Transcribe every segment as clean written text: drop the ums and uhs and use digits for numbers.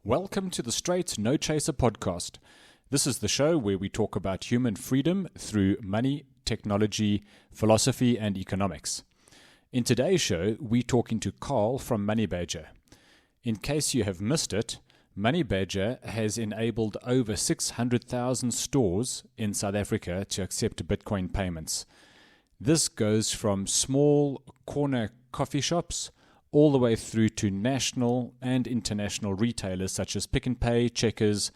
Welcome to the Straight No Chaser podcast. This is the show where we talk about human freedom through money, technology, philosophy, and economics. In today's show, we're talking to Carl from Money Badger. In case you have missed it, Money Badger has enabled over 600,000 stores in South Africa to accept Bitcoin payments. This goes from small corner coffee shops all the way through to national and international retailers such as Pick n Pay, Checkers,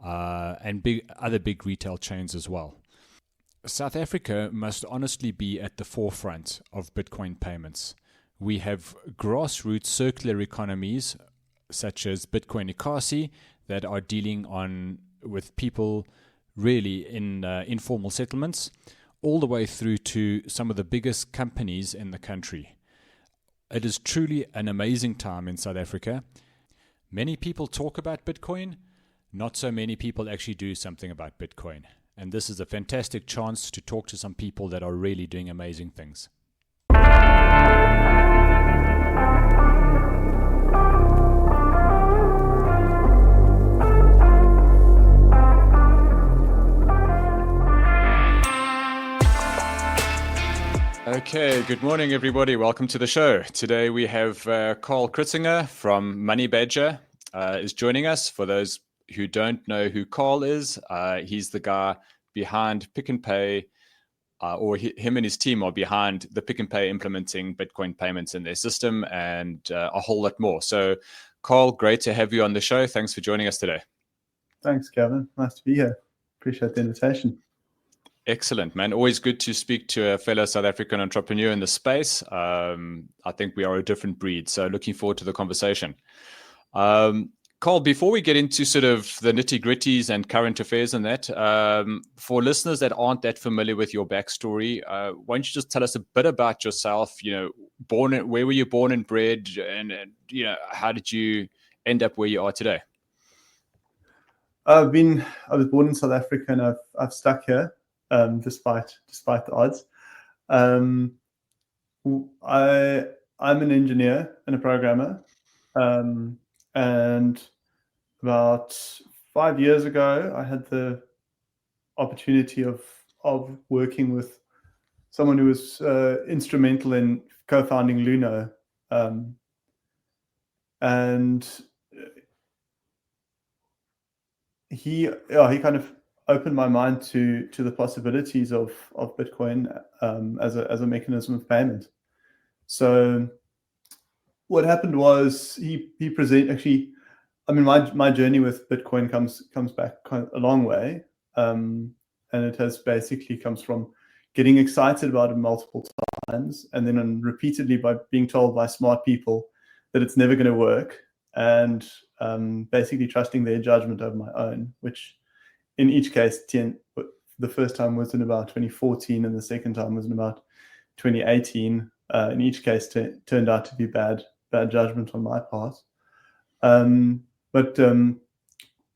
and other big retail chains as well. South Africa must honestly be at the forefront of Bitcoin payments. We have grassroots circular economies such as Bitcoin Ekasi that are dealing with people really in informal settlements, all the way through to some of the biggest companies in the country. It is truly an amazing time in South Africa. Many people talk about Bitcoin, not so many people actually do something about Bitcoin. And this is a fantastic chance to talk to some people that are really doing amazing things. Okay, good morning, everybody. Welcome to the show. Today we have Carl Kritzinger from Money Badger is joining us. For those who don't know who Carl is, he's the guy behind Pick n Pay, him and his team are behind the Pick n Pay implementing Bitcoin payments in their system and a whole lot more. So, Carl, great to have you on the show. Thanks for joining us today. Thanks, Gavin. Nice to be here. Appreciate the invitation. Excellent, man. Always good to speak to a fellow South African entrepreneur in the space. I think we are a different breed, so looking forward to the conversation. Carl, before we get into sort of the nitty-gritties and current affairs and that, for listeners that aren't that familiar with your backstory, why don't you just tell us a bit about yourself? You know, where were you born and bred, and you know, how did you end up where you are today? I was born in South Africa, and I've stuck here. Despite the odds. I'm an engineer and a programmer, and about 5 years ago, I had the opportunity of working with someone who was instrumental in co-founding Luno, and he kind of opened my mind to the possibilities of Bitcoin as a mechanism of payment. So what happened was he presented. Actually, I mean, my journey with Bitcoin comes back a long way, and it has basically comes from getting excited about it multiple times, and then repeatedly by being told by smart people that it's never going to work, and basically trusting their judgment over my own, which in each case, the first time was in about 2014 and the second time was in about 2018. In each case, turned out to be bad judgment on my part. But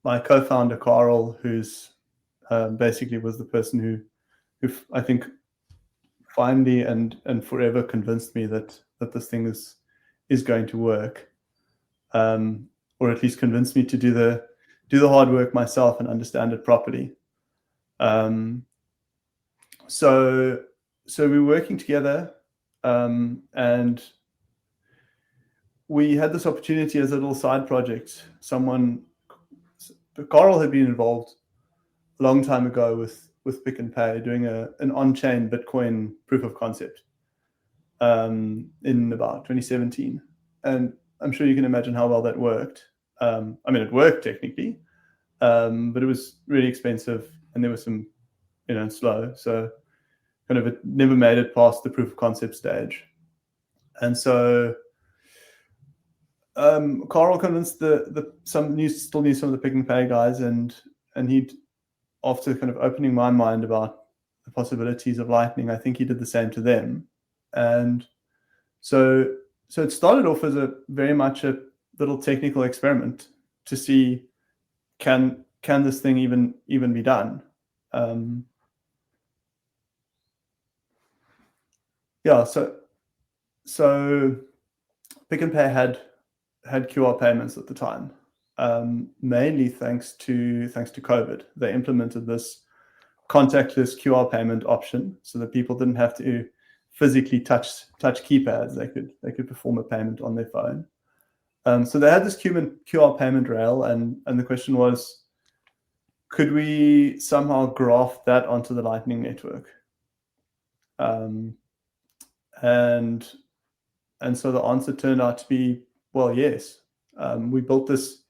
my co-founder, Carl, who's basically was the person who I think finally and forever convinced me that this thing is going to work, or at least convinced me to do the hard work myself and understand it properly. So we're working together, and we had this opportunity as a little side project. Carl had been involved a long time ago with Pick n Pay, doing an on-chain Bitcoin proof of concept in about 2017. And I'm sure you can imagine how well that worked. I mean, it worked technically, but it was really expensive, and there was some, slow. So kind of it never made it past the proof of concept stage. And so Carl convinced still knew some of the Pick n Pay guys, and he'd, after kind of opening my mind about the possibilities of Lightning, I think he did the same to them. And so it started off as very much a little technical experiment to see can this thing even be done. So Pick n Pay had QR payments at the time, mainly thanks to COVID. They implemented this contactless QR payment option so that people didn't have to physically touch keypads. They could perform a payment on their phone. So they had this QR payment rail, and the question was, could we somehow graft that onto the Lightning Network? And so the answer turned out to be, well, yes. We built this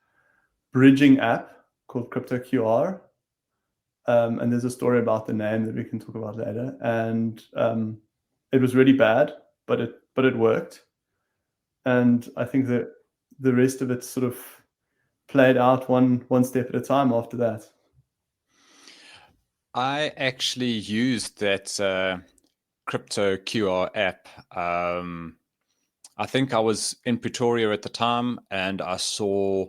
bridging app called Crypto QR, and there's a story about the name that we can talk about later. And it was really bad, but it worked. And I think that the rest of it sort of played out one step at a time after that. I actually used that crypto QR app. I think I was in Pretoria at the time, and I saw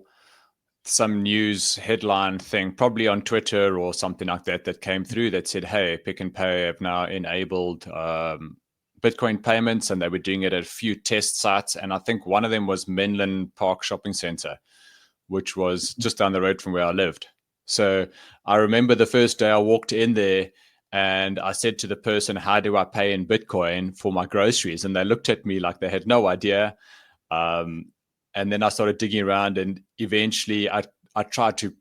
some news headline thing, probably on Twitter or something like that, that came through that said, hey, Pick n Pay have now enabled Bitcoin payments, and they were doing it at a few test sites. And I think one of them was Menlyn Park Shopping Centre, which was just down the road from where I lived. So I remember the first day I walked in there and I said to the person, how do I pay in Bitcoin for my groceries? And they looked at me like they had no idea. And then I started digging around, and eventually I tried to,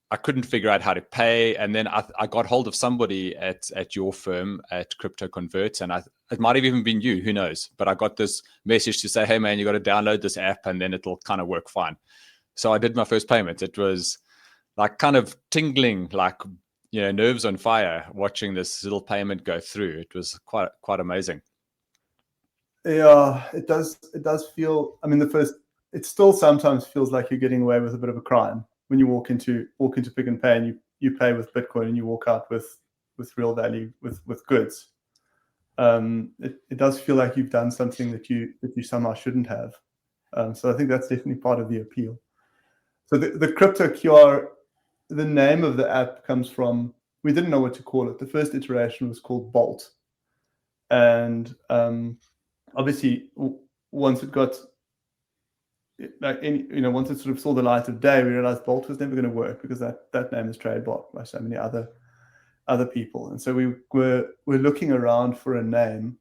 I couldn't figure out how to pay. And then I got hold of somebody at your firm at Crypto Converts, and it might have even been you, who knows? But I got this message to say, hey man, you got to download this app and then it'll kind of work fine. So I did my first payment. It was like kind of tingling, like, nerves on fire watching this little payment go through. It was quite amazing. Yeah, it does feel, I mean, it still sometimes feels like you're getting away with a bit of a crime when you walk into Pick n Pay and you pay with Bitcoin and you walk out with real value, with goods. It does feel like you've done something that you somehow shouldn't have. So I think that's definitely part of the appeal. So the Crypto QR, the name of the app comes from, we didn't know what to call it. The first iteration was called Bolt. And obviously, once it got, once it sort of saw the light of day, we realized Bolt was never going to work because that name is trademarked by so many other people. And so we're looking around for a name.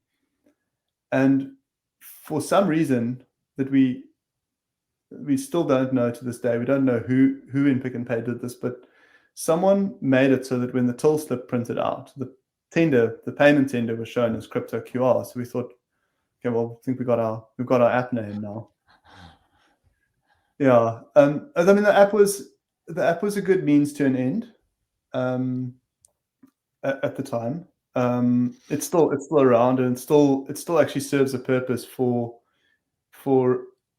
And for some reason that we still don't know to this day, we don't know who in Pick n Pay did this, but someone made it so that when the till slip printed out, the payment tender was shown as Crypto QR. So we thought, okay, well, I think we've got our app name now. Yeah. I mean, the app was a good means to an end at the time. It's still around, and it still actually serves a purpose for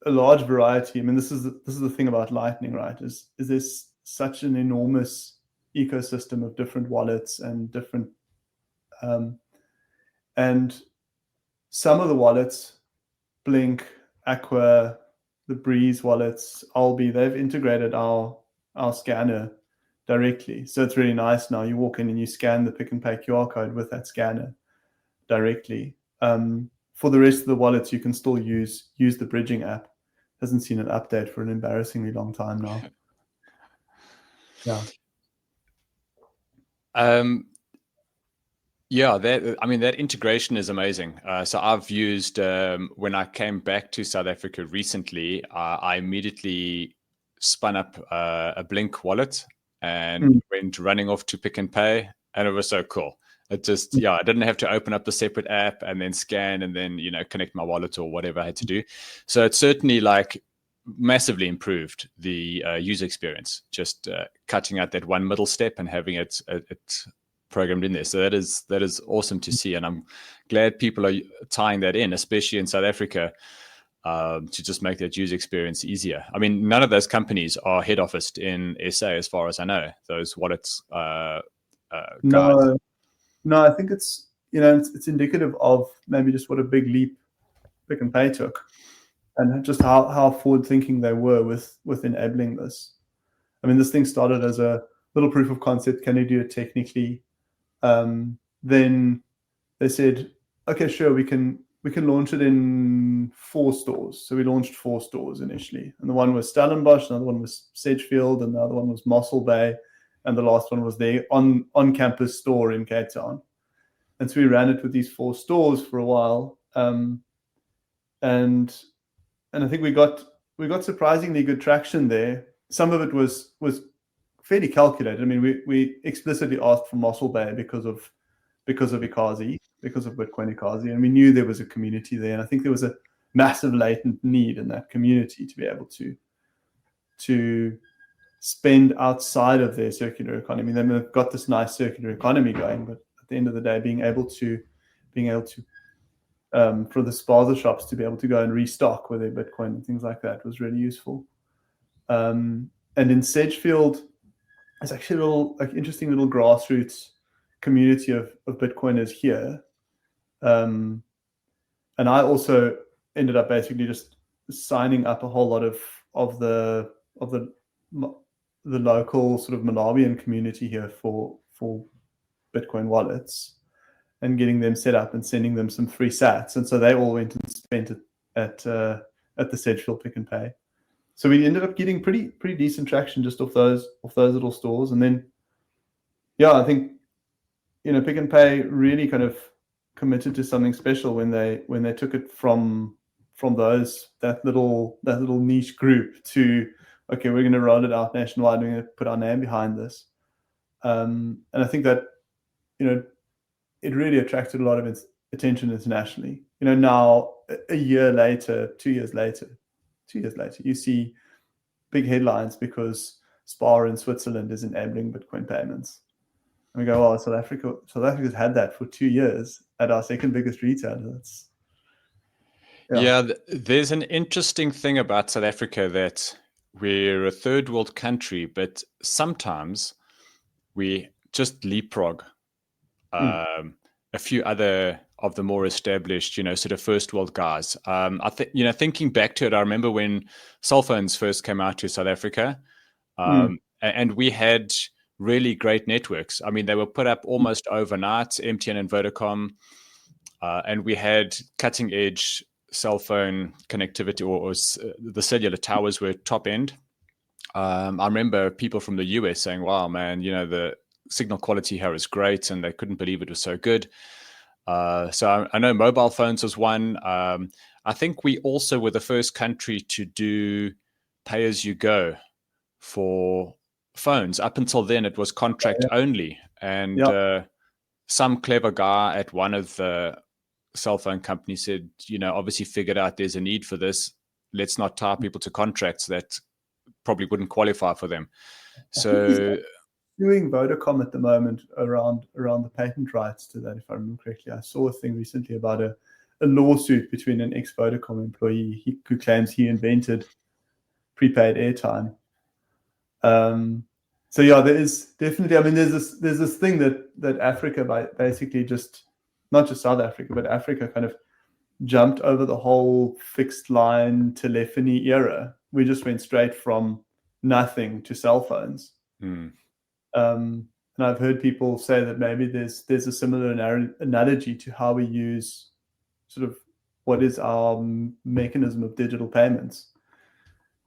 a large variety. I mean, this is the thing about Lightning, right? Is there's such an enormous ecosystem of different wallets and different and some of the wallets, Blink, Aqua, the Breeze wallets, Albi, they've integrated our scanner directly. So it's really nice now. You walk in and you scan the Pick n Pay QR code with that scanner directly. For the rest of the wallets, you can still use the bridging app. Hasn't seen an update for an embarrassingly long time now. Yeah. Yeah, that integration is amazing. So I've used, when I came back to South Africa recently, I immediately spun up a Blink wallet and went running off to Pick n Pay, and it was so cool. It just, I didn't have to open up the separate app and then scan and then, connect my wallet or whatever I had to do. So it's certainly like massively improved the user experience, just cutting out that one middle step and having it programmed in there. So that is awesome to see, and I'm glad people are tying that in, especially in South Africa, to just make that user experience easier. I mean, none of those companies are head officed in SA, as far as I know. Those wallets, guys. No, I think it's it's indicative of maybe just what a big leap Pick n Pay took, and just how forward thinking they were with enabling this. I mean, this thing started as a little proof of concept. Can you do it technically? Then they said, okay, sure, we can launch it in 4 stores. So we launched 4 stores initially, and the one was Stellenbosch, another one was Sedgefield, and the other one was Mossel Bay, and the last one was their on-campus store in Cape Town. And so we ran it with these 4 stores for a while, and I think we got surprisingly good traction there. Some of it was fairly calculated. I mean, we explicitly asked for Mossel Bay because of Ekasi, because of Bitcoin Ekasi, and we knew there was a community there, and I think there was a massive latent need in that community to be able to spend outside of their circular economy. They've got this nice circular economy going, but at the end of the day, being able to for the spaza shops to be able to go and restock with their Bitcoin and things like that was really useful. And in Sedgefield, it's actually a little interesting little grassroots community of Bitcoiners here. And I also ended up basically just signing up a whole lot of the local sort of Malawian community here for Bitcoin wallets, and getting them set up and sending them some free sats. And so they all went and spent it at the Sedgefield Pick and Pay. So we ended up getting pretty decent traction just off those little stores. And then, yeah, I think, Pick and Pay really kind of committed to something special when they took it from that little niche group to, okay, we're going to roll it out nationwide. We're going to put our name behind this. And I think that, it really attracted a lot of attention internationally. Now a year later, 2 years later, you see big headlines because Spar in Switzerland is enabling Bitcoin payments. And we go, well, South Africa's had that for 2 years at our second biggest retailer. There's an interesting thing about South Africa, that we're a third world country, but sometimes we just leapfrog a few other of the more established, sort of first world guys. I think, thinking back to it, I remember when cell phones first came out to South Africa, and we had really great networks. I mean, they were put up almost overnight, MTN and Vodacom, and we had cutting edge cell phone connectivity, or the cellular towers were top end. I remember people from the US saying, wow, man, the signal quality here is great, and they couldn't believe it was so good. So I know mobile phones was one. I think we also were the first country to do pay as you go for phones. Up until then, it was contract only. And some clever guy at one of the cell phone companies said, obviously figured out there's a need for this. Let's not tie people to contracts that probably wouldn't qualify for them. So doing Vodacom at the moment around the patent rights to that, if I remember correctly. I saw a thing recently about a lawsuit between an ex-Vodacom employee who claims he invented prepaid airtime. So yeah, there is definitely. I mean, there's this thing that Africa, basically just not just South Africa, but Africa kind of jumped over the whole fixed line telephony era. We just went straight from nothing to cell phones. And I've heard people say that maybe there's a similar analogy to how we use sort of what is our mechanism of digital payments.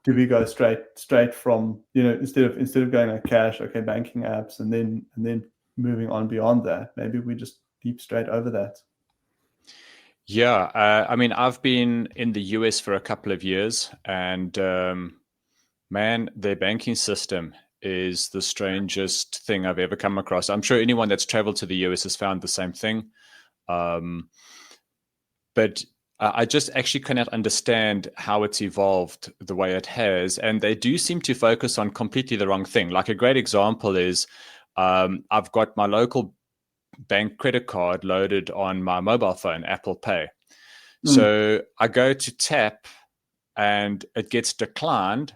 Do we go straight from, instead of going like cash, okay, banking apps, and then moving on beyond that, maybe we just leap straight over that. Yeah, I mean, I've been in the US for a couple of years, and man, their banking system is the strangest thing I've ever come across. I'm sure anyone that's traveled to the US has found the same thing. But I just actually cannot understand how it's evolved the way it has. And they do seem to focus on completely the wrong thing. Like a great example is I've got my local bank credit card loaded on my mobile phone, Apple Pay. So I go to tap and it gets declined.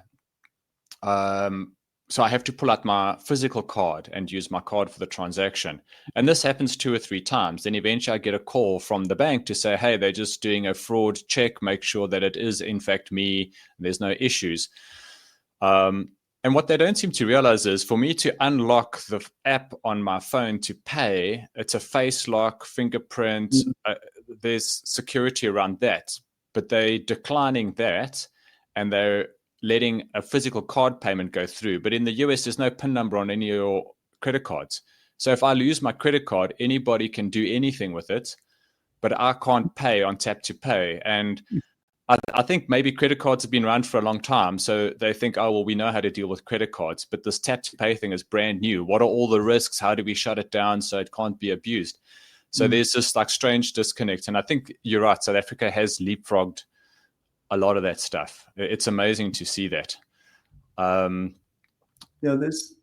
So I have to pull out my physical card and use my card for the transaction. And this happens 2 or 3 times. Then eventually I get a call from the bank to say, hey, they're just doing a fraud check, make sure that it is in fact me, and there's no issues. And what they don't seem to realize is for me to unlock the app on my phone to pay, it's a face lock, fingerprint, there's security around that, but they're declining that, and they're letting a physical card payment go through. But in the US, there's no PIN number on any of your credit cards. So if I lose my credit card, anybody can do anything with it, but I can't pay on tap to pay. And I think maybe credit cards have been around for a long time. So they think, oh, well, we know how to deal with credit cards, but this tap to pay thing is brand new. What are all the risks? How do we shut it down so it can't be abused? So there's this like strange disconnect. And I think you're right. South Africa has leapfrogged a lot of that stuff. It's amazing to see that. There's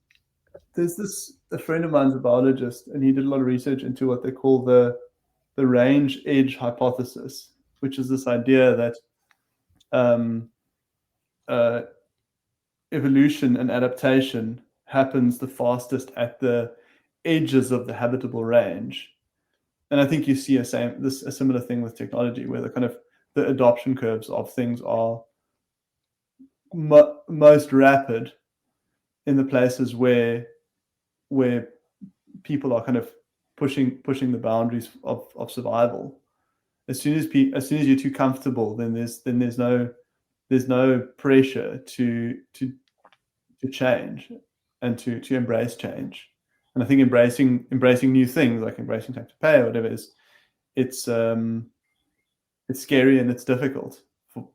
this, a friend of mine's a biologist, and he did a lot of research into what they call the range edge hypothesis, which is this idea that evolution and adaptation happens the fastest at the edges of the habitable range. And I think you see a similar thing with technology, where the adoption curves of things are most rapid in the places where people are kind of pushing the boundaries of survival. As soon as you're too comfortable, then there's no pressure to change and to embrace change. And I think embracing new things, like embracing tap to pay or whatever, it's scary and it's difficult.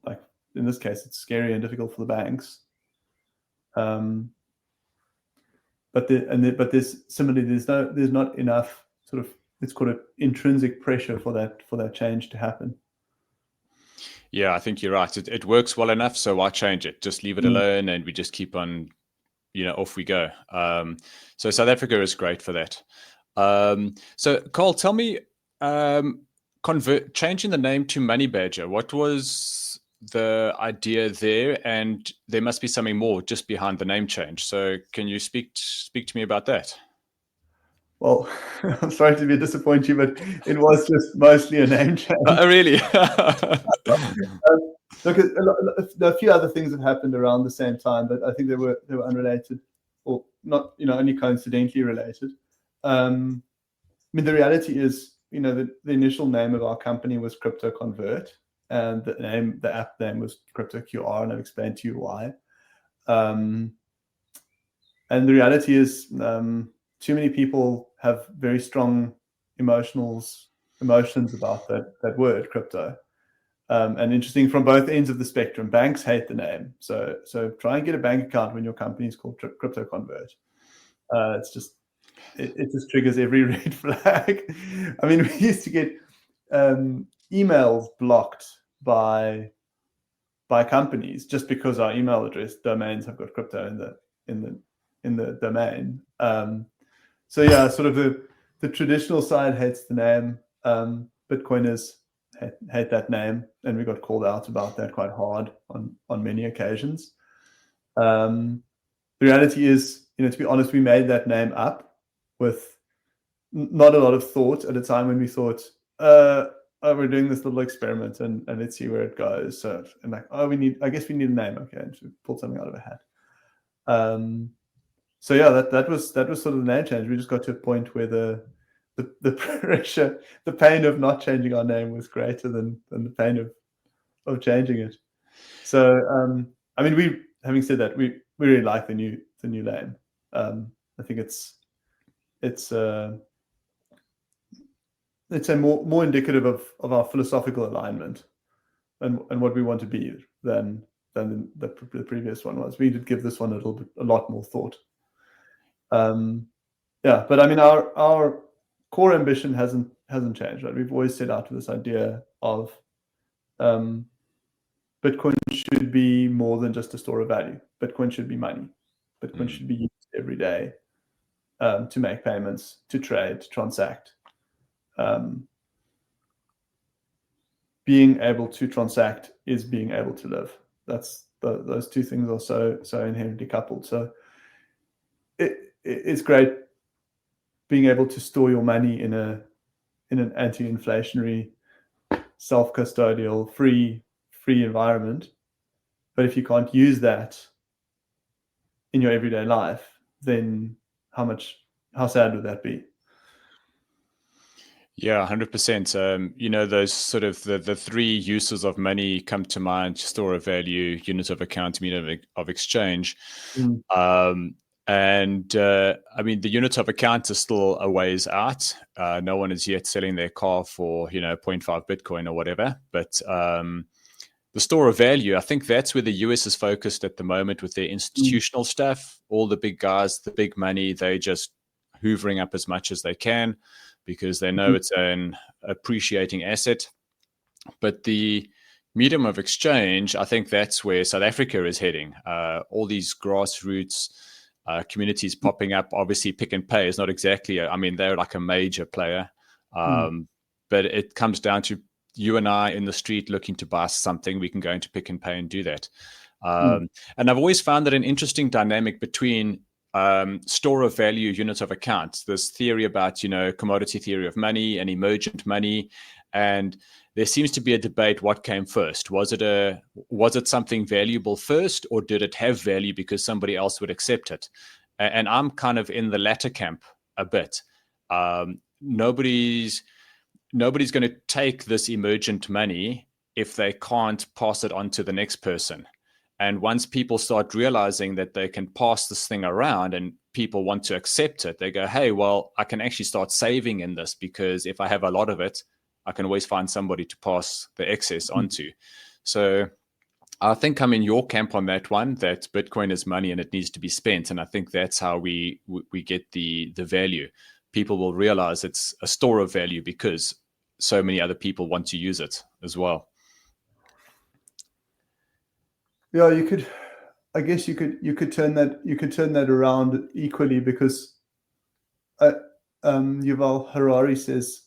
Like in this case, it's scary and difficult for the banks. But there's similarly there's not enough sort of, it's called an intrinsic pressure for that change to happen. Yeah, I think you're right. It works well enough, so why change it? Just leave it alone, and we just keep on, off we go. So South Africa is great for that. So Carl, tell me, changing the name to Money Badger, what was the idea there? And there must be something more just behind the name change. So can you speak to me about that? Well, I'm sorry to disappoint you, but it was just mostly a name change. Oh, really? Look, a few other things have happened around the same time, but I think they were unrelated, or not, only coincidentally related. I mean, the reality is, the initial name of our company was Crypto Convert, and the app name was Crypto QR, and I've explained to you why. And the reality is, too many people have very strong emotions about that word, crypto. And interesting, from both ends of the spectrum. Banks hate the name, so try and get a bank account when your company is called Crypto Convert. It just triggers every red flag. I mean, we used to get emails blocked by companies just because our email address domains have got crypto in the domain. So yeah, sort of the traditional side hates the name. Bitcoiners hate that name, and we got called out about that quite hard on many occasions. The reality is, to be honest, we made that name up with not a lot of thought at a time when we thought, we're doing this little experiment and let's see where it goes. So, and like, I guess we need a name. Okay, and so we pulled something out of a hat. So yeah, that was sort of the name change. We just got to a point where the pressure, the pain of not changing our name was greater than the pain of changing it. So I mean, having said that, we really like the new name. I think it's a more indicative of our philosophical alignment and what we want to be than the previous one was. We did give this one a lot more thought. Yeah, but I mean, our core ambition hasn't changed, right? We've always set out with this idea of Bitcoin should be more than just a store of value. Bitcoin should be money. Bitcoin should be used every day to make payments, to trade, to transact. Being able to transact is being able to live. Those two things are so inherently coupled. So it's great being able to store your money in an anti-inflationary, self-custodial, free environment. But if you can't use that in your everyday life, then how sad would that be? Yeah, 100%. Those sort of the three uses of money come to mind: store of value, unit of account, medium of exchange. Mm. I mean, the unit of account is still a ways out. No one is yet selling their car for, zero point 0.5 Bitcoin or whatever. But the store of value, I think that's where the US is focused at the moment with their Mm. institutional stuff. All the big guys, the big money, they just hoovering up as much as they can because they know Mm. it's an appreciating asset. But the medium of exchange, I think that's where South Africa is heading. All these grassroots communities popping up. Obviously, Pick and Pay is not exactly, I mean, they're like a major player. Mm. But it comes down to you and I in the street looking to buy something. We can go into Pick and Pay and do that. Mm. And I've always found that an interesting dynamic between store of value, unit of account. This theory about, commodity theory of money and emergent money. And there seems to be a debate: what came first? Was it something valuable first, or did it have value because somebody else would accept it? And I'm kind of in the latter camp a bit. Nobody's going to take this emergent money if they can't pass it on to the next person. And once people start realizing that they can pass this thing around and people want to accept it, they go, hey, well, I can actually start saving in this, because if I have a lot of it, I can always find somebody to pass the excess onto. So I think I'm in your camp on that one, that Bitcoin is money and it needs to be spent. And I think that's how we get the value. People will realize it's a store of value because so many other people want to use it as well. Yeah, I guess you could turn that around equally, because Yuval Harari says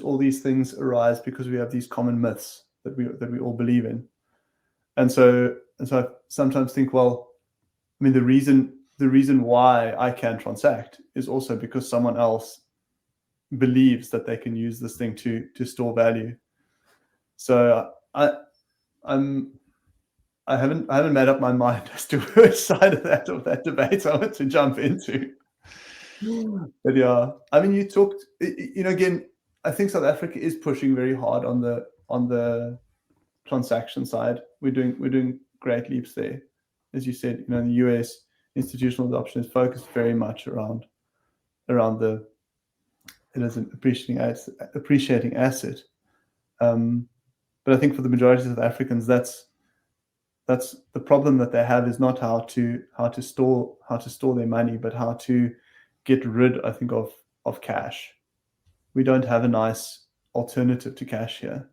all these things arise because we have these common myths that we all believe in, and so I sometimes think, well, I mean, the reason why I can transact is also because someone else believes that they can use this thing to store value. So I haven't made up my mind as to which side of that debate I want to jump into. But yeah, I mean, you talked, again, I think South Africa is pushing very hard on the transaction side. We're doing great leaps there. As you said, in the US, institutional adoption is focused very much around it as an appreciating asset. But I think for the majority of Africans, that's the problem that they have, is not how to store their money, but how to get rid, I think, of cash. We don't have a nice alternative to cash here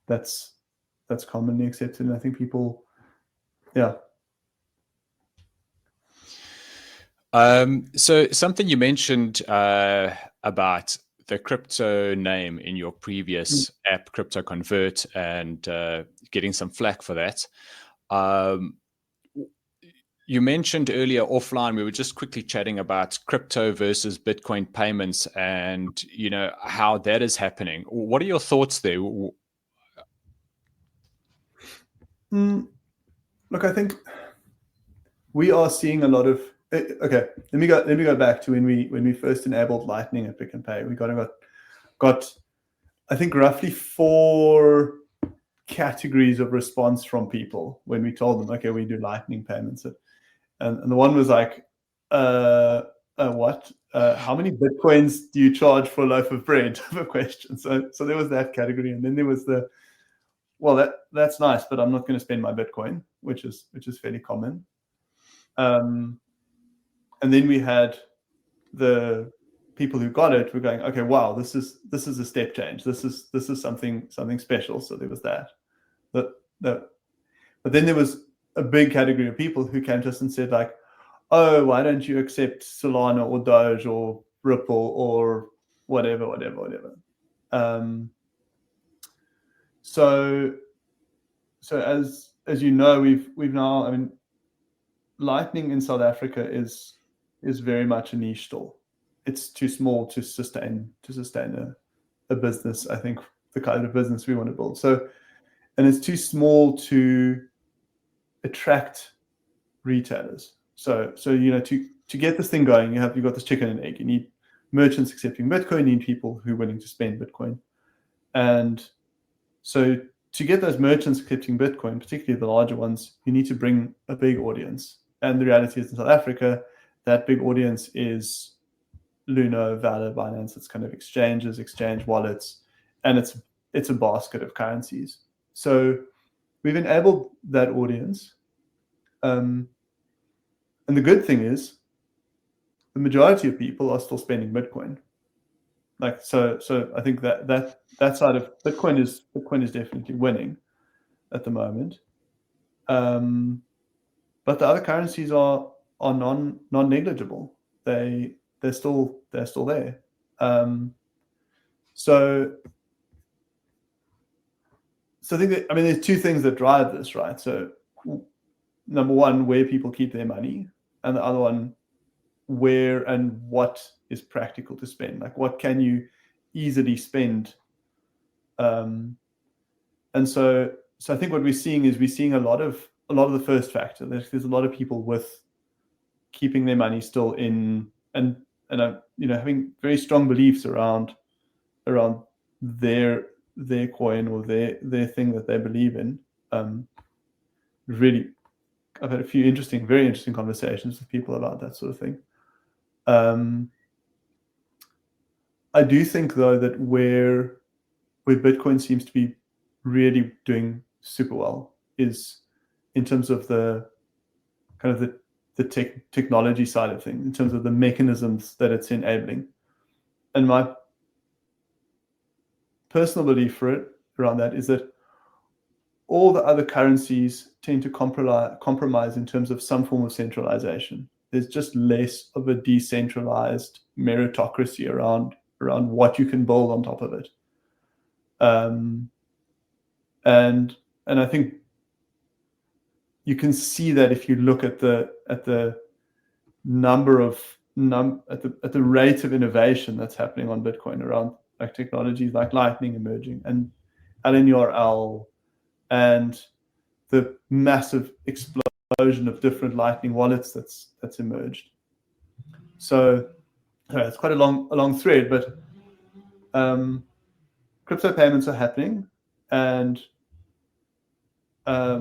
that's commonly accepted, and I think people, yeah. So something you mentioned about the crypto name in your previous app, Crypto Convert, and getting some flack for that. You mentioned earlier offline, we were just quickly chatting about crypto versus Bitcoin payments and, how that is happening. What are your thoughts there? Look, I think we are seeing a lot of, okay, let me go back to when we first enabled Lightning at Pick and Pay. We got I think roughly 4 categories of response from people when we told them, okay, we do Lightning payments. And the one was like, what? How many Bitcoins do you charge for a loaf of bread? Of a question. So there was that category, and then there was the, well, that's nice, but I'm not going to spend my Bitcoin, which is fairly common. And then we had the people who got it were going, okay, wow, this is a step change. This is something special. So there was that. But then there was a big category of people who came to us and said, like, oh, why don't you accept Solana or Doge or Ripple or whatever. So as you know, we've now, I mean, Lightning in South Africa is very much a niche store. It's too small to sustain a business, I think, the kind of business we want to build. So, and it's too small to attract retailers. So to get this thing going, you've got this chicken and egg. You need merchants accepting Bitcoin, you need people who are willing to spend Bitcoin. And so to get those merchants accepting Bitcoin, particularly the larger ones, you need to bring a big audience. And the reality is in South Africa, that big audience is Luno, Valor, Binance. It's kind of exchanges, exchange wallets, and it's a basket of currencies. So we've enabled that audience. And the good thing is the majority of people are still spending Bitcoin. Like so I think that side of Bitcoin is definitely winning at the moment. But the other currencies are non-negligible. They're still there. So I think that, there's two things that drive this, right? So number one, where people keep their money, and the other one, where and what is practical to spend. Like what can you easily spend? And so I think what we're seeing a lot of the first factor. There's a lot of people with keeping their money still in and having very strong beliefs around their coin or their thing that they believe in. Really, I've had a few very interesting conversations with people about that sort of thing. I do think though that where Bitcoin seems to be really doing super well is in terms of the kind of the technology side of things, in terms of the mechanisms that it's enabling. And my personal belief for it around that is that all the other currencies tend to compromise in terms of some form of centralization. There's just less of a decentralized meritocracy around what you can build on top of it. And I think you can see that if you look at the rate of innovation that's happening on Bitcoin around like technologies like Lightning emerging and LNURL and the massive explosion of different Lightning wallets that's emerged. So it's quite a long thread, but crypto payments are happening, and I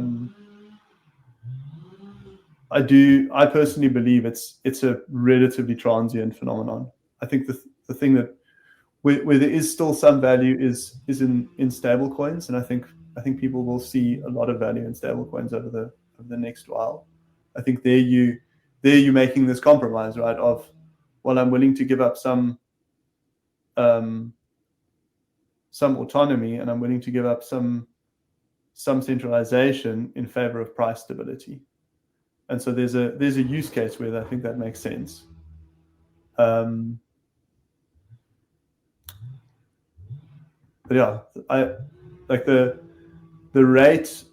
personally believe it's a relatively transient phenomenon. I think the thing that where there is still some value is in stable coins, and I think people will see a lot of value in stable coins over the next while. I think there you making this compromise, right? Of, well, I'm willing to give up some autonomy, and I'm willing to give up some centralization in favor of price stability. And so there's a use case where I think that makes sense. But yeah, I like the rate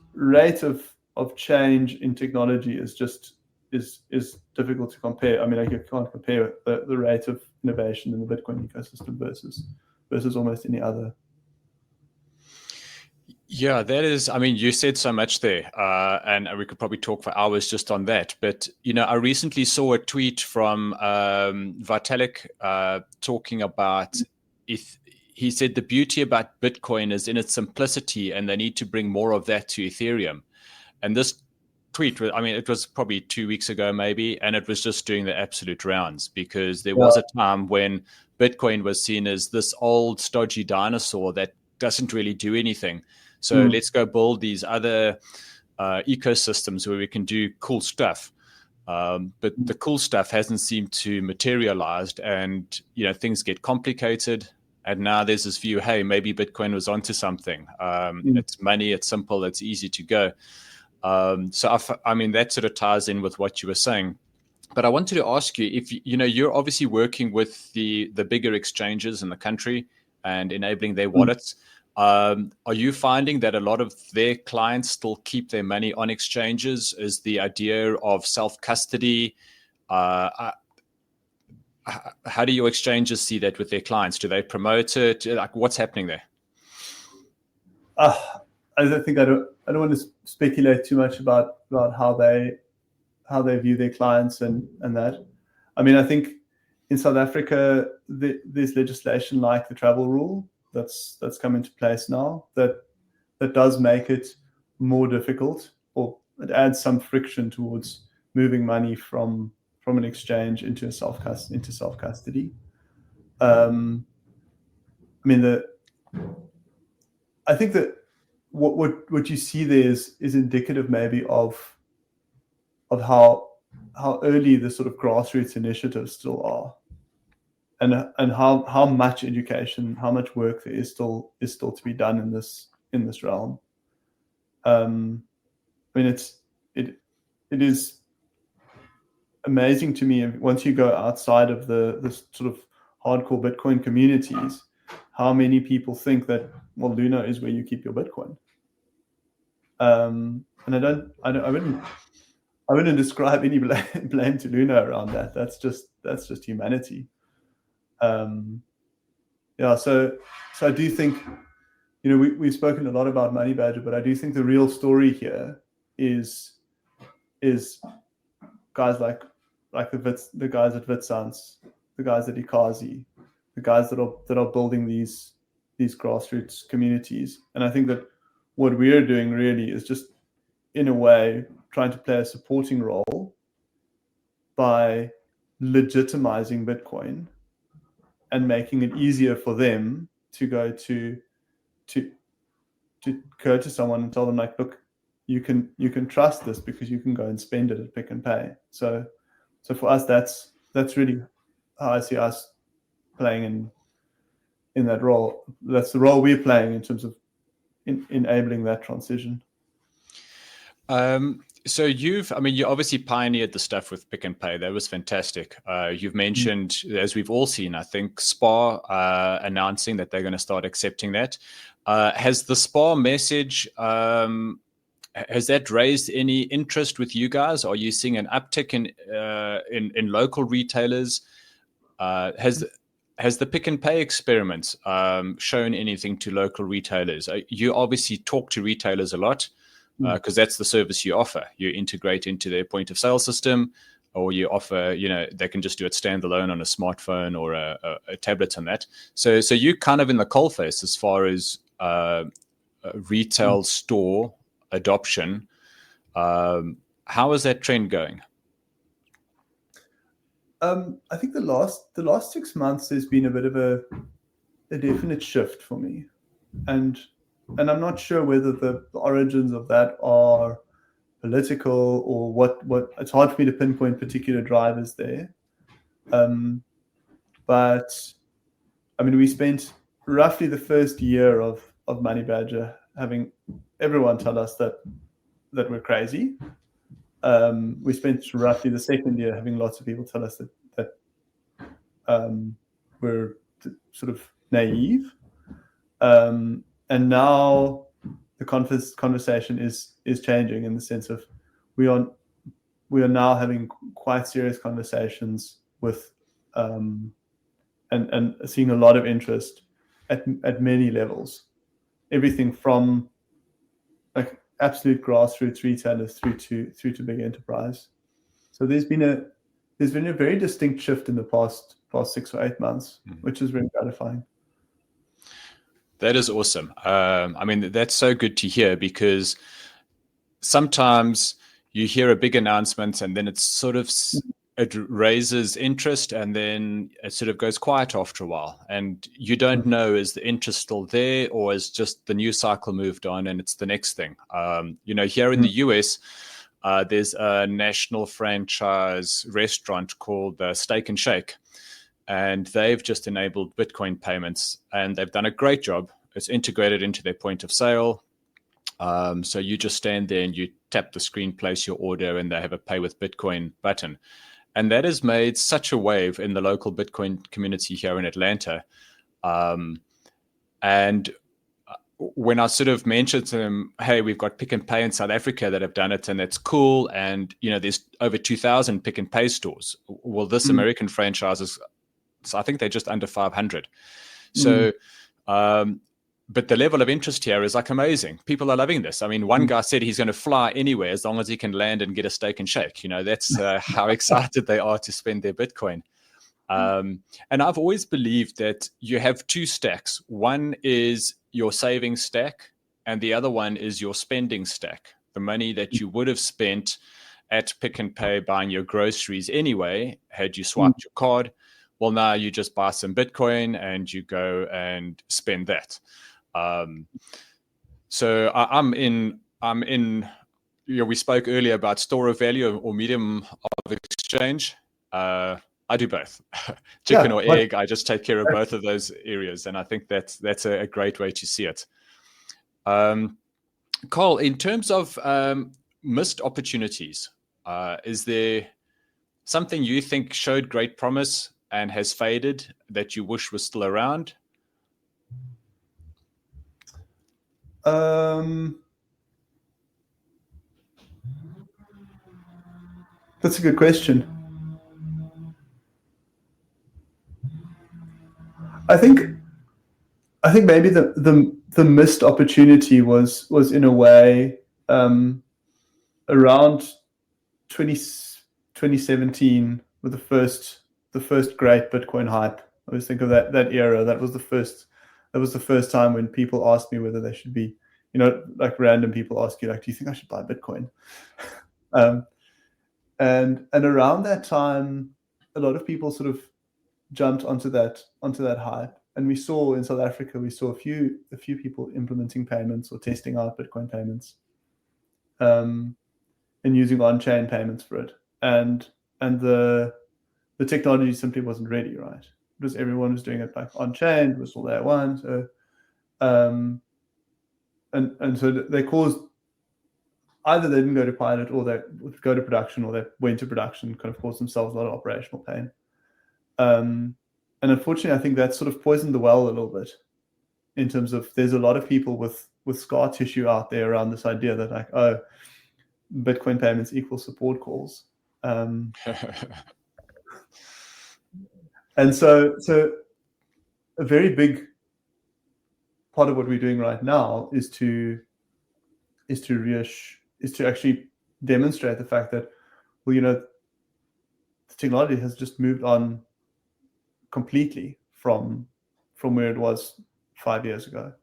of change in technology is difficult to compare. I mean, like, you can't compare the rate of innovation in the Bitcoin ecosystem versus almost any other. Yeah, that is, you said so much there, and we could probably talk for hours just on that. But, I recently saw a tweet from Vitalik talking about, if he said the beauty about Bitcoin is in its simplicity, and they need to bring more of that to Ethereum. And this tweet, it was probably 2 weeks ago maybe, and it was just doing the absolute rounds, because there was a time when Bitcoin was seen as this old stodgy dinosaur that doesn't really do anything. So let's go build these other ecosystems where we can do cool stuff. But the cool stuff hasn't seemed to materialize, and things get complicated. And now there's this view, hey, maybe Bitcoin was onto something. It's money, it's simple, it's easy to go. So that sort of ties in with what you were saying. But I wanted to ask you, if you're obviously working with the bigger exchanges in the country and enabling their wallets. Are you finding that a lot of their clients still keep their money on exchanges? Is the idea of self-custody? How do your exchanges see that with their clients? Do they promote it? Like, what's happening there? I don't want to speculate too much about how they view their clients and that. I think in South Africa, there's legislation like the travel rule that's come into place now that does make it more difficult, or it adds some friction towards moving money from an exchange into self custody. I think that what you see there is indicative maybe of how early the sort of grassroots initiatives still are, and how much education, how much work there is still to be done in this realm. It is amazing to me once you go outside of the sort of hardcore Bitcoin communities, how many people think that, well, Luna is where you keep your Bitcoin. And I wouldn't describe any blame to Luna around that. That's just humanity. So I do think, we've spoken a lot about Money Badger, but I do think the real story here is guys like the guys at Vitsans, the guys at Ekasi, the guys that are building these grassroots communities. And I think that what we are doing really is just, in a way, trying to play a supporting role by legitimizing Bitcoin and making it easier for them to go to someone and tell them, like, look, you can trust this because you can go and spend it at Pick and Pay. So for us, that's really how I see us playing in that role. That's the role we're playing in terms of enabling that transition. So you obviously pioneered the stuff with Pick and Pay. That was fantastic. You've mentioned, as we've all seen, I think, SPAR announcing that they're going to start accepting that. Has the SPAR message, has that raised any interest with you guys? Are you seeing an uptick in local retailers? Has the Pick and Pay experiment shown anything to local retailers? You obviously talk to retailers a lot, because that's the service you offer. You integrate into their point of sale system, or you offer, they can just do it standalone on a smartphone or a tablet and that. So you kind of in the coalface as far as retail store adoption. How is that trend going? I think the last 6 months there's been a bit of a definite shift for me, and I'm not sure whether the origins of that are political or what. It's hard for me to pinpoint particular drivers there. But we spent roughly the first year of Money Badger having everyone tell us that we're crazy. We spent roughly the second year having lots of people tell us that we're sort of naive. And now the conversation is changing, in the sense of we are now having quite serious conversations with and seeing a lot of interest at many levels, everything from like absolute grassroots retailers through to big enterprise. So there's been a very distinct shift in the past 6 or 8 months, which is really gratifying. That is awesome. That's so good to hear, because sometimes you hear a big announcement and then it raises interest and then it sort of goes quiet after a while. And you don't know, is the interest still there, or is just the news cycle moved on and it's the next thing? Here in the US, there's a national franchise restaurant called Steak and Shake. And they've just enabled Bitcoin payments, and they've done a great job. It's integrated into their point of sale. So you just stand there and you tap the screen, place your order, and they have a pay with Bitcoin button. And that has made such a wave in the local Bitcoin community here in Atlanta. And when I sort of mentioned to them, hey, we've got Pick and Pay in South Africa that have done it, and that's cool. And, there's over 2,000 Pick and Pay stores. Well, this American franchise is, so I think they're just under 500. So, but the level of interest here is like amazing. People are loving this. One guy said he's going to fly anywhere as long as he can land and get a Steak and Shake. That's how excited they are to spend their Bitcoin. And I've always believed that you have two stacks. One is your saving stack, and the other one is your spending stack. The money that you would have spent at Pick and Pay buying your groceries anyway, had you swiped your card. Well, now you just buy some Bitcoin and you go and spend that. So I'm in. We spoke earlier about store of value or medium of exchange. I do both, chicken or egg. I just take care of both of those areas, and I think that's a great way to see it. Carl, in terms of missed opportunities, is there something you think showed great promise and has faded that you wish was still around? That's a good question. I think maybe the missed opportunity was in a way around 2017 with the first great Bitcoin hype. I always think of that era. That was the first time when people asked me whether they should be, like random people ask you, like, do you think I should buy Bitcoin? And around that time, a lot of people sort of jumped onto that hype, and we saw in South Africa, a few people implementing payments or testing out Bitcoin payments, and using on-chain payments for it, and the technology simply wasn't ready, right? Because everyone was doing it like on-chain, it was all there at once, and so they caused, either they didn't go to pilot or they would go to production, or they went to production, kind of caused themselves a lot of operational pain. And unfortunately, I think that sort of poisoned the well a little bit, in terms of there's a lot of people with scar tissue out there around this idea that, like, oh, Bitcoin payments equal support calls. And so a very big part of what we're doing right now is to actually demonstrate the fact that, well, the technology has just moved on completely from where it was 5 years ago.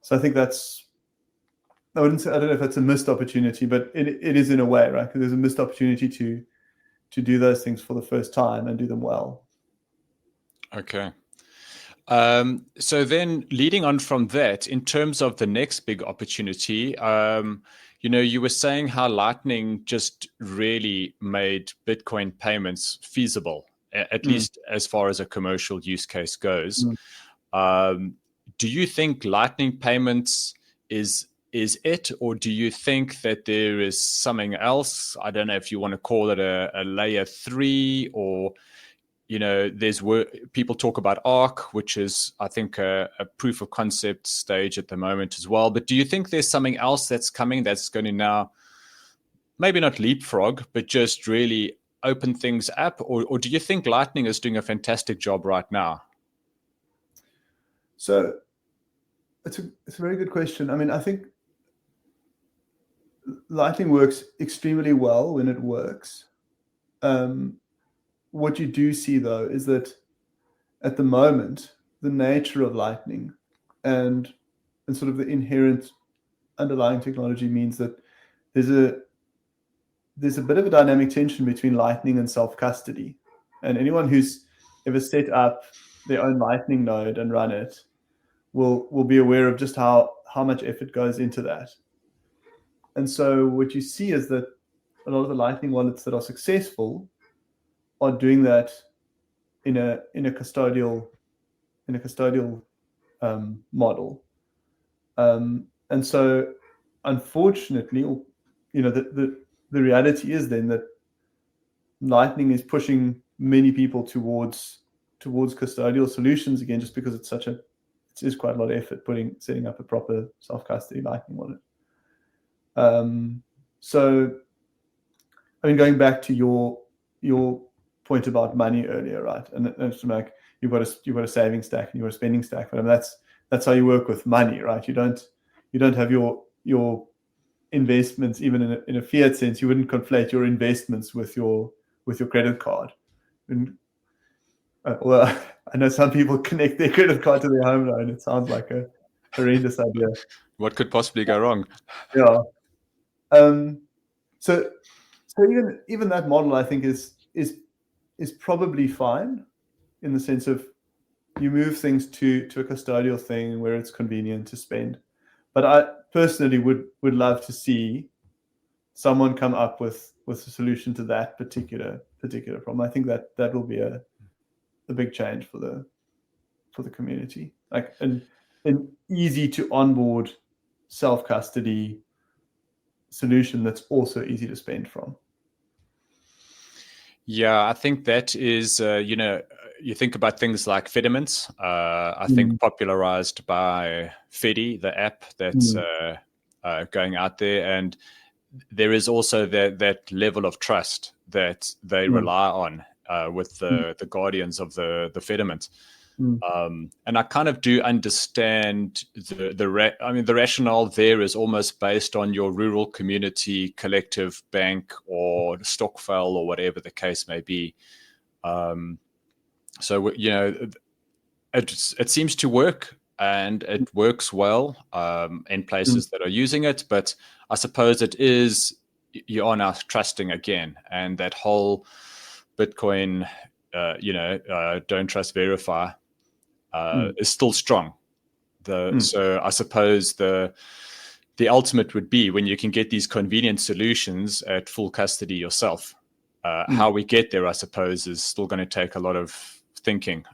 So I think that's, I don't know if that's a missed opportunity, but it is in a way, right? Because there's a missed opportunity to do those things for the first time and do them well. Okay. So then leading on from that, in terms of the next big opportunity, you were saying how Lightning just really made Bitcoin payments feasible, at least as far as a commercial use case goes. Do you think Lightning payments is it, or do you think that there is something else? I don't know if you want to call it a layer 3, or there's people talk about ARC, which is, I think, a proof of concept stage at the moment as well. But do you think there's something else that's coming that's going to now, maybe not leapfrog, but just really open things up? Or do you think Lightning is doing a fantastic job right now? So it's a very good question. I mean, I think Lightning works extremely well when it works. What you do see, though, is that at the moment, the nature of Lightning and sort of the inherent underlying technology means that there's a bit of a dynamic tension between Lightning and self-custody. And anyone who's ever set up their own Lightning node and run it will be aware of just how much effort goes into that. And so what you see is that a lot of the Lightning wallets that are successful are doing that in a custodial model. And so unfortunately, the reality is then that Lightning is pushing many people towards custodial solutions again, just because it is quite a lot of effort setting up a proper self-custody Lightning wallet. So, I mean, going back to your point about money earlier, right? And it's like you've got a saving stack and you've got a spending stack. But I mean, that's how you work with money, right? You don't have your investments, even in a fiat sense. You wouldn't conflate your investments with your credit card. And Well, I know some people connect their credit card to their home loan. It sounds like a horrendous idea. What could possibly go wrong? Yeah. So even that model, I think, is probably fine in the sense of you move things to a custodial thing where it's convenient to spend. But I personally would love to see someone come up with a solution to that particular problem. I think that will be a big change for the community, like an easy to onboard self custody solution that's also easy to spend from. Yeah, I think that is, you think about things like Fediments, I think popularized by Fedi, the app that's going out there. And there is also that level of trust that they rely on with the guardians of the Fediment. And I kind of do understand the rationale there is almost based on your rural community collective bank or stokvel or whatever the case may be. So it seems to work, and it works well in places that are using it. But I suppose you are now trusting again, and that whole Bitcoin, don't trust, verify. Is still strong. So I suppose the ultimate would be when you can get these convenient solutions at full custody yourself. How we get there, I suppose, is still going to take a lot of thinking.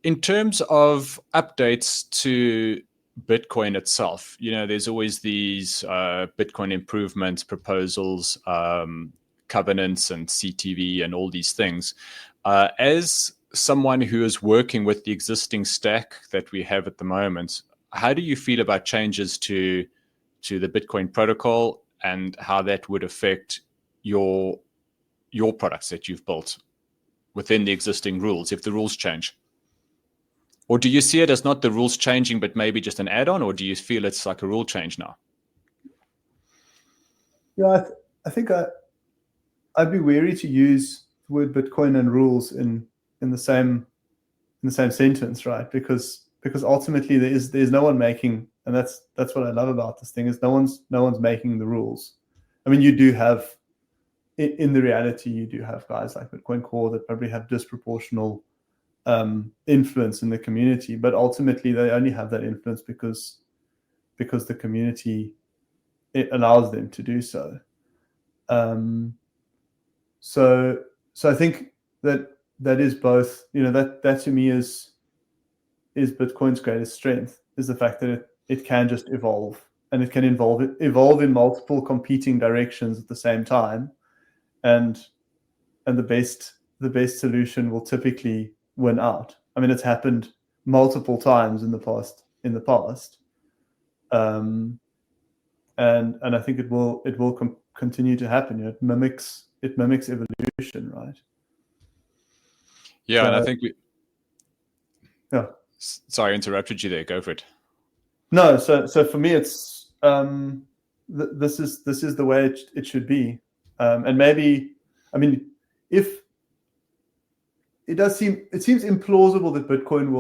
In terms of updates to Bitcoin itself, there's always these Bitcoin improvement proposals, covenants and CTV and all these things. As someone who is working with the existing stack that we have at the moment, how do you feel about changes to the Bitcoin protocol and how that would affect your products that you've built within the existing rules, if the rules change? Or do you see it as not the rules changing, but maybe just an add-on, or do you feel it's like a rule change now? Yeah, I think I'd be wary to use the word Bitcoin and rules in the same sentence, right? Because ultimately there's no one making, and that's what I love about this thing, is no one's making the rules. I mean, you do have, in the reality, you do have guys like Bitcoin Core that probably have disproportional influence in the community, but ultimately they only have that influence because the community, it allows them to do so. So I think that is both, that to me is Bitcoin's greatest strength, is the fact that it can just evolve, and it can evolve in multiple competing directions at the same time, and the best solution will typically win out. I mean, it's happened multiple times in the past. And I think it will continue to happen. It mimics evolution, right? Yeah, so, and I think yeah. Sorry, I interrupted you there. Go for it. No, so for me, it's this is the way it should be, and maybe, I mean, if it seems implausible that Bitcoin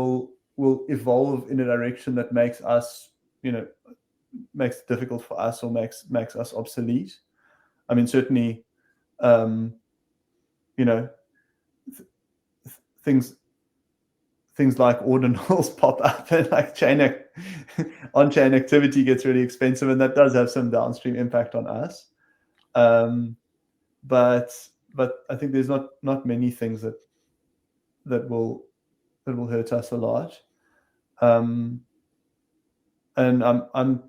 will evolve in a direction that makes it difficult for us, or makes us obsolete. I mean, certainly, things like ordinals pop up, and like on-chain activity gets really expensive, and that does have some downstream impact on us. But I think there's not many things that will hurt us a lot. And I'm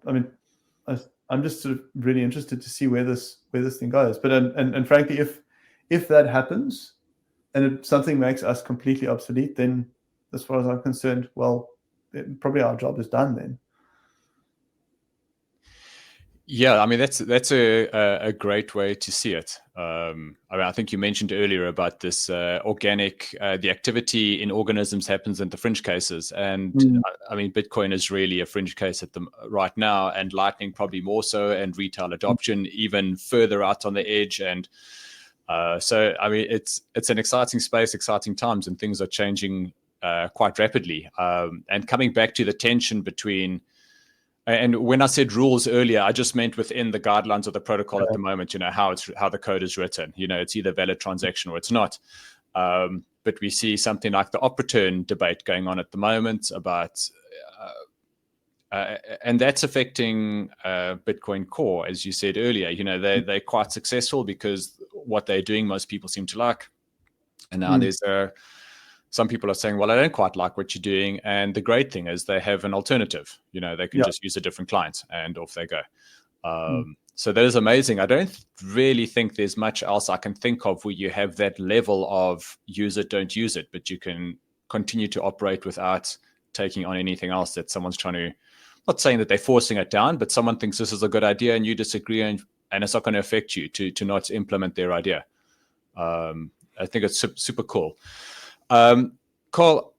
just sort of really interested to see where this thing goes. But and frankly, if that happens and something makes us completely obsolete, then as far as I'm concerned, well, probably our job is done then. Yeah, I mean, that's a great way to see it. I mean, I think you mentioned earlier about this organic, the activity in organisms happens in the fringe cases, and I mean, Bitcoin is really a fringe case right now, and Lightning probably more so, and retail adoption even further out on the edge. And So, I mean, it's an exciting space, exciting times, and things are changing quite rapidly. And coming back to the tension between, and when I said rules earlier, I just meant within the guidelines of the protocol at the moment, how the code is written. It's either valid transaction or it's not. But we see something like the op return debate going on at the moment about, and that's affecting Bitcoin Core, as you said earlier. They're quite successful because what they're doing, most people seem to like. And now there's some people are saying, well, I don't quite like what you're doing. And the great thing is they have an alternative. They can just use a different client and off they go. So that is amazing. I don't really think there's much else I can think of where you have that level of use it, don't use it, but you can continue to operate without taking on anything else that someone's trying to, not saying that they're forcing it down, but someone thinks this is a good idea and you disagree, and it's not going to affect you to not implement their idea. I think it's super cool. Carl,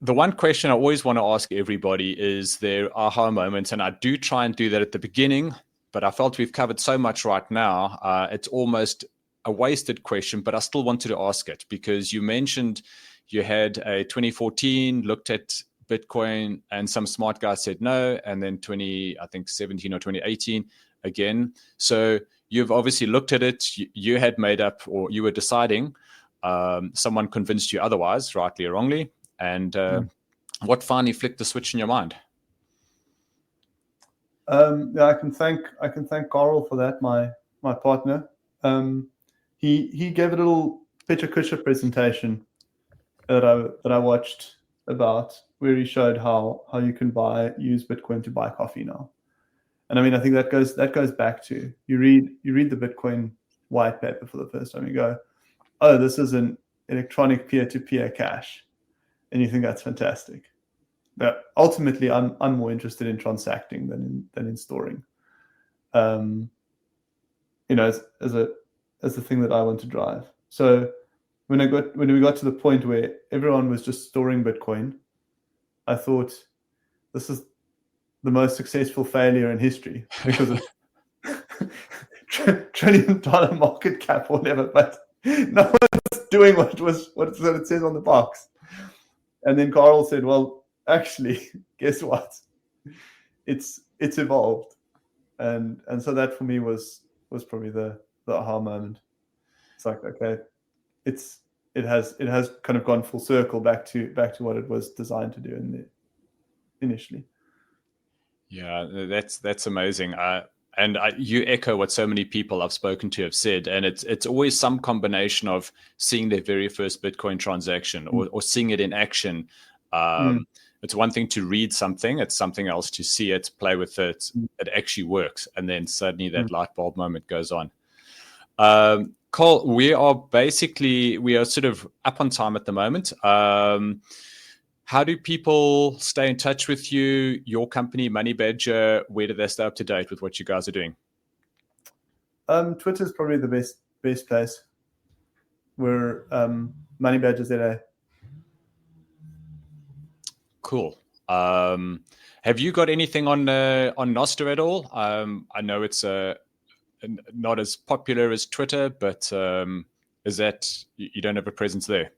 the one question I always want to ask everybody is their aha moments, and I do try and do that at the beginning, but I felt we've covered so much right now. It's almost a wasted question, but I still wanted to ask it because you mentioned you had a 2014, looked at Bitcoin, and some smart guy said no, and then 2017 or 2018 again. So you've obviously looked at it. You had made up, or you were deciding. Someone convinced you otherwise, rightly or wrongly. And what finally flicked the switch in your mind? I can thank Carl for that, my partner. He gave a little Pecha Kusha presentation that I watched about, where he showed how you can use Bitcoin to buy coffee now. And I mean, I think that goes back to you read the Bitcoin white paper for the first time. You go, oh, this is an electronic peer-to-peer cash, and you think that's fantastic. But ultimately, I'm more interested in transacting than in storing. As the thing that I want to drive. So when we got to the point where everyone was just storing Bitcoin, I thought this is the most successful failure in history because of $1 trillion market cap or whatever, but no one's doing what it says on the box. And then Carl said, well, actually, guess what? It's evolved. And so that for me was probably the aha moment. It's like, okay, it has kind of gone full circle back to what it was designed to do initially. Yeah, that's amazing. And you echo what so many people I've spoken to have said, and it's always some combination of seeing their very first Bitcoin transaction or seeing it in action. It's one thing to read something; it's something else to see it, play with it. It actually works, and then suddenly that light bulb moment goes on. Cole, we are sort of up on time at the moment. How do people stay in touch with you, your company, Money Badger? Where do they stay up to date with what you guys are doing? Twitter is probably the best place. We're Money Badger ZA. Cool. Have you got anything on Nostr at all? I know it's not as popular as Twitter, but is that you don't have a presence there?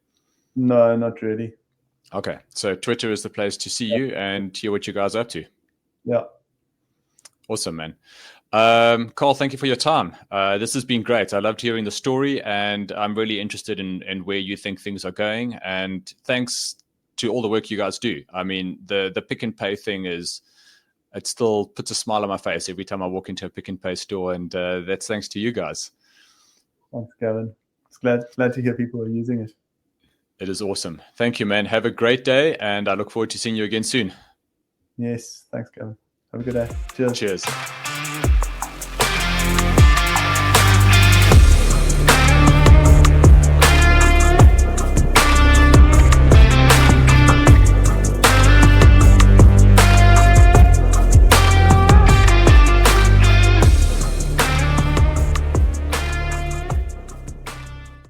No, not really. Okay, so Twitter is the place to see you and hear what you guys are up to. Yeah. Awesome, man. Carl, thank you for your time. This has been great. I loved hearing the story, and I'm really interested in where you think things are going. And thanks to all the work you guys do. I mean, the Pick and Pay thing it still puts a smile on my face every time I walk into a Pick and Pay store, and that's thanks to you guys. Thanks, Gavin. It's glad to hear people are using it. It is awesome. Thank you, man. Have a great day, and I look forward to seeing you again soon. Yes, thanks, Gavin. Have a good day. Cheers. Cheers.